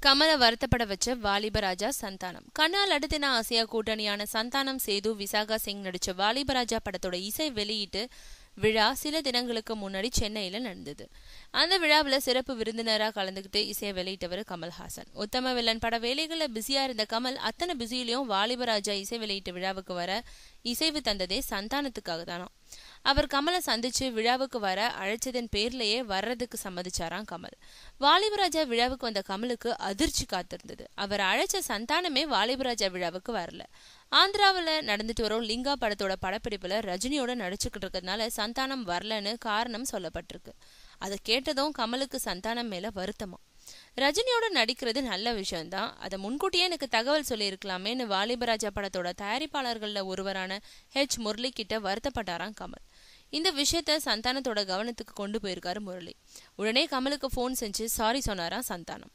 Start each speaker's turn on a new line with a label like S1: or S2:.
S1: கமலை வருத்தப்பட வச்ச வாலிபராஜா சந்தானம். கண்ணால் அடுத்தின ஆசியா கூட்டணியான சந்தானம் சேது விசாகா சிங் நடிச்ச வாலிபராஜா படத்தோட இசை வெளியீட்டு விழா சில தினங்களுக்கு முன்னாடி சென்னையில நடந்தது. அந்த விழாவில் சிறப்பு விருந்தினராக கலந்துகிட்டு இசையை வெளியிட்டவர் கமல்ஹாசன். உத்தம வில்லன் பட வேலைகள்ல பிஸியா இருந்த கமல் அத்தனை பிஸியிலையும் வாலிபராஜா இசை வெளியீட்டு விழாவுக்கு வர இசைவு தந்ததே சந்தானத்துக்காக தானா. அவர் கமலை சந்திச்சு விழாவுக்கு வர அழைச்சதன் பேர்லயே வர்றதுக்கு சம்மதிச்சாராம் கமல். வாலிபராஜா விழாவுக்கு வந்த கமலுக்கு அதிர்ச்சி காத்திருந்தது. அவர் அழைச்ச சந்தானமே வாலிபராஜா விழாவுக்கு வரல. ஆந்திராவில் நடந்துட்டு வரும் லிங்கா படத்தோட படப்பிடிப்புல ரஜினியோட நடிச்சுக்கிட்டு இருக்கிறதுனால சந்தானம் வரலன்னு காரணம் சொல்லப்பட்டிருக்கு. அதை கேட்டதும் கமலுக்கு சந்தானம் மேல வருத்தமா. ரஜினியோட நடிக்கிறது நல்ல விஷயம்தான், அதை முன்கூட்டியே எனக்கு தகவல் சொல்லியிருக்கலாமேன்னு வாலிபராஜா படத்தோட தயாரிப்பாளர்கள்ல ஒருவரான முரளி கிட்ட வருத்தப்பட்டாராம் கமல். இந்த விஷயத்த சந்தானத்தோட கவனத்துக்கு கொண்டு போயிருக்காரு முரளி. உடனே கமலுக்கு போன் செஞ்சு சாரி சொன்னாராம் சந்தானம்.